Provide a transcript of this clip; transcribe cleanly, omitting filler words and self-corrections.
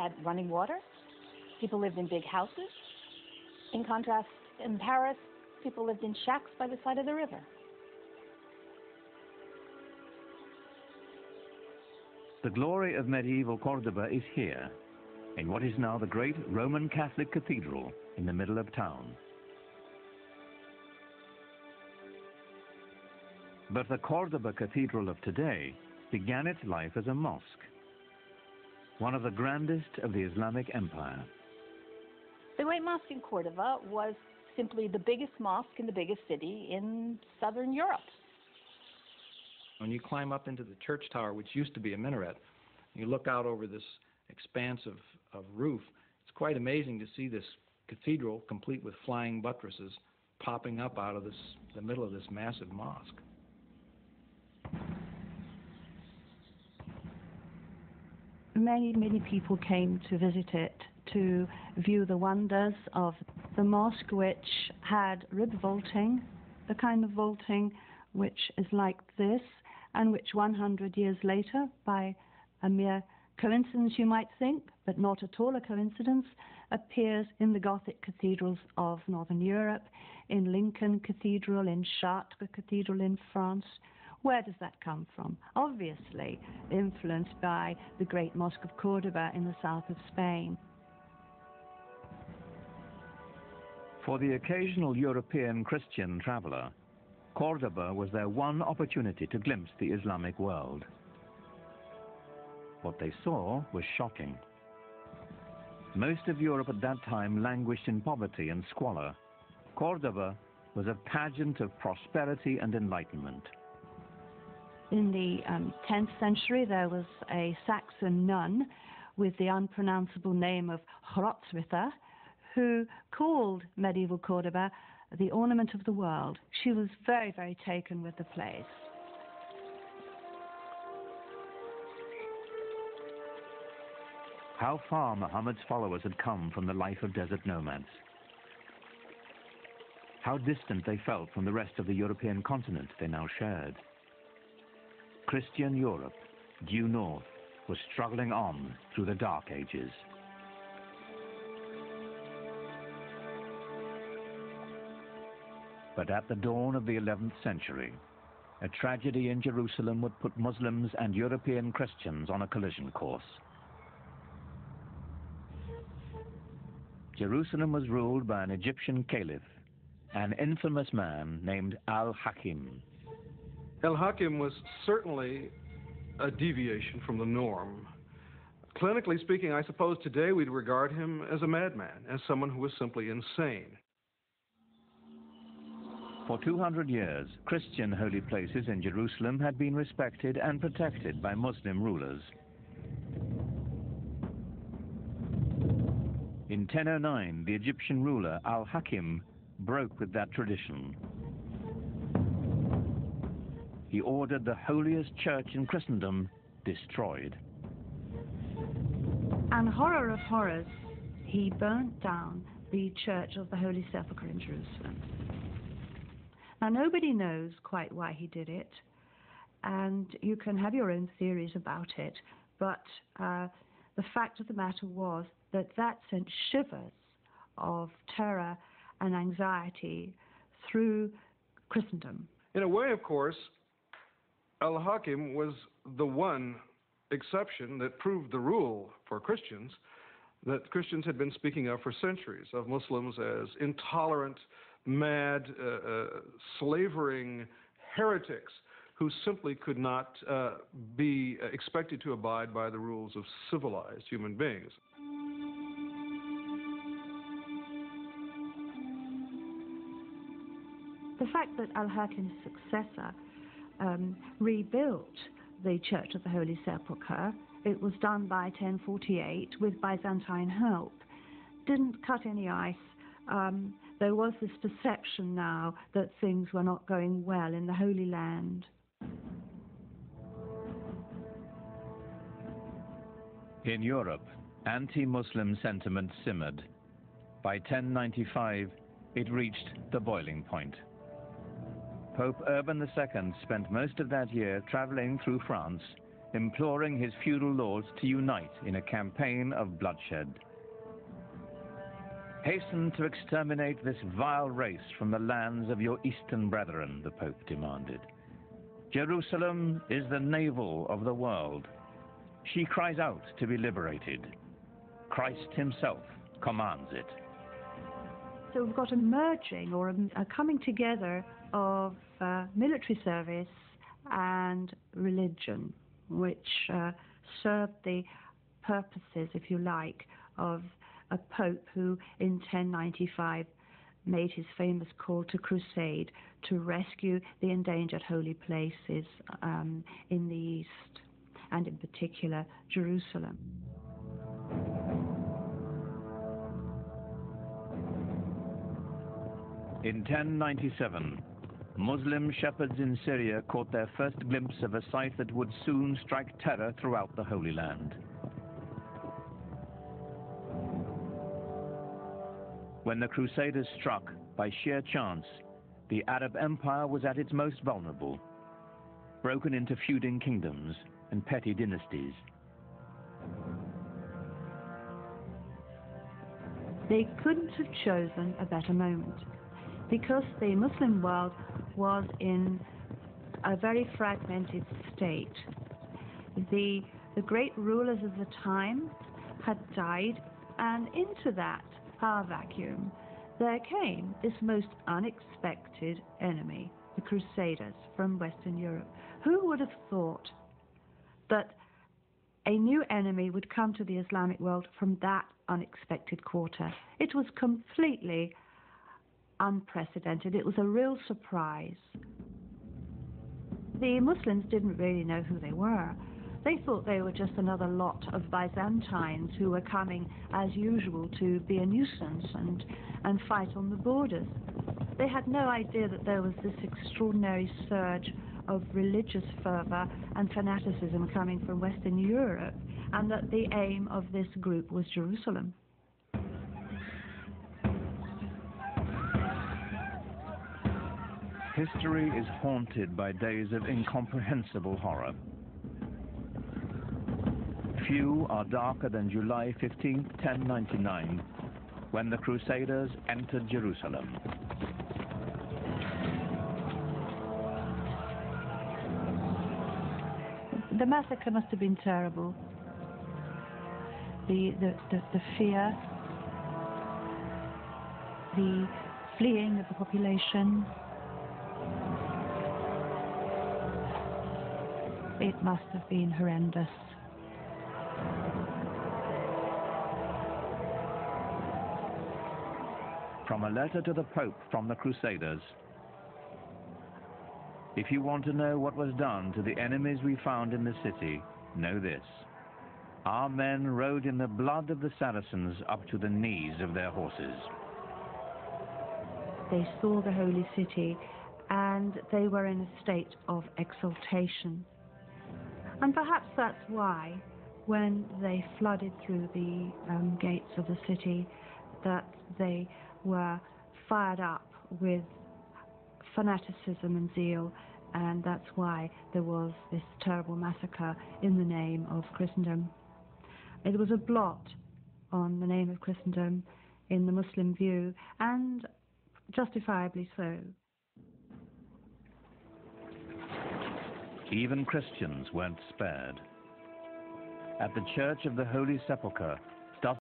had running water. People lived in big houses. In contrast, in Paris, people lived in shacks by the side of the river. The glory of medieval Cordoba is here, in what is now the great Roman Catholic Cathedral in the middle of town. But the Cordoba Cathedral of today began its life as a mosque, one of the grandest of the Islamic Empire. The Great Mosque in Cordoba was simply the biggest mosque in the biggest city in southern Europe. When you climb up into the church tower, which used to be a minaret, you look out over this expanse of roof, it's quite amazing to see this cathedral, complete with flying buttresses, popping up out of the middle of this massive mosque. Many people came to visit it to view the wonders of the mosque, which had rib vaulting, the kind of vaulting which is like this, and which 100 years later, by a mere coincidence you might think, but not at all a coincidence, appears in the Gothic cathedrals of Northern Europe, in Lincoln Cathedral, in Chartres Cathedral in France. Where does that come from? Obviously influenced by the great Mosque of Cordoba in the south of Spain. For the occasional European Christian traveler, Cordoba was their one opportunity to glimpse the Islamic world. What they saw was shocking. Most of Europe at that time languished in poverty and squalor. Cordoba was a pageant of prosperity and enlightenment. In the 10th century, there was a Saxon nun with the unpronounceable name of Hrotswitha, who called medieval Cordoba the ornament of the world. She was very, very taken with the place. How far Muhammad's followers had come from the life of desert nomads. How distant they felt from the rest of the European continent they now shared. Christian Europe, due north, was struggling on through the Dark Ages. But at the dawn of the 11th century, a tragedy in Jerusalem would put Muslims and European Christians on a collision course. Jerusalem was ruled by an Egyptian caliph, an infamous man named Al-Hakim. Al-Hakim was certainly a deviation from the norm. Clinically speaking, I suppose today we'd regard him as a madman, as someone who was simply insane. For 200 years, Christian holy places in Jerusalem had been respected and protected by Muslim rulers. In 1009, the Egyptian ruler Al-Hakim broke with that tradition. He ordered the holiest church in Christendom destroyed. And horror of horrors, he burnt down the Church of the Holy Sepulchre in Jerusalem. Now, nobody knows quite why he did it, and you can have your own theories about it, but the fact of the matter was that that sent shivers of terror and anxiety through Christendom. In a way, of course, Al-Hakim was the one exception that proved the rule for Christians that Christians had been speaking of for centuries, of Muslims as intolerant, mad, slavering heretics who simply could not be expected to abide by the rules of civilized human beings. The fact that Al-Hakim's successor rebuilt the Church of the Holy Sepulchre, it was done by 1048 with Byzantine help, didn't cut any ice. There was this perception now that things were not going well in the Holy Land. In Europe, anti-Muslim sentiment simmered. By 1095, it reached the boiling point. Pope Urban II spent most of that year traveling through France, imploring his feudal lords to unite in a campaign of bloodshed. Hasten to exterminate this vile race from the lands of your eastern brethren, the Pope demanded. Jerusalem is the navel of the world. She cries out to be liberated. Christ himself commands it. So we've got a merging or a coming together of military service and religion, which served the purposes, if you like, of a pope who in 1095 made his famous call to crusade to rescue the endangered holy places in the East, and in particular Jerusalem. In 1097, Muslim shepherds in Syria caught their first glimpse of a sight that would soon strike terror throughout the Holy Land. When the Crusaders struck, by sheer chance, the Arab Empire was at its most vulnerable, broken into feuding kingdoms and petty dynasties. They couldn't have chosen a better moment, because the Muslim world was in a very fragmented state. The great rulers of the time had died, and into that power vacuum there came this most unexpected enemy, the Crusaders from Western Europe. Who would have thought that a new enemy would come to the Islamic world from that unexpected quarter? It was completely unprecedented. It was a real surprise. The Muslims didn't really know who they were. They thought they were just another lot of Byzantines who were coming, as usual, to be a nuisance and fight on the borders. They had no idea that there was this extraordinary surge of religious fervor and fanaticism coming from Western Europe, and that the aim of this group was Jerusalem. History is haunted by days of incomprehensible horror. Few are darker than July 15, 1099, when the Crusaders entered Jerusalem. The massacre must have been terrible. The fear, the fleeing of the population. It must have been horrendous. From a letter to the Pope from the Crusaders. If you want to know what was done to the enemies we found in the city, know this. Our men rode in the blood of the Saracens up to the knees of their horses. They saw the holy city and they were in a state of exultation. And perhaps that's why, when they flooded through the gates of the city, that they were fired up with fanaticism and zeal, and that's why there was this terrible massacre in the name of Christendom. It was a blot on the name of Christendom in the Muslim view, and justifiably so. Even Christians weren't spared. At the Church of the Holy Sepulchre,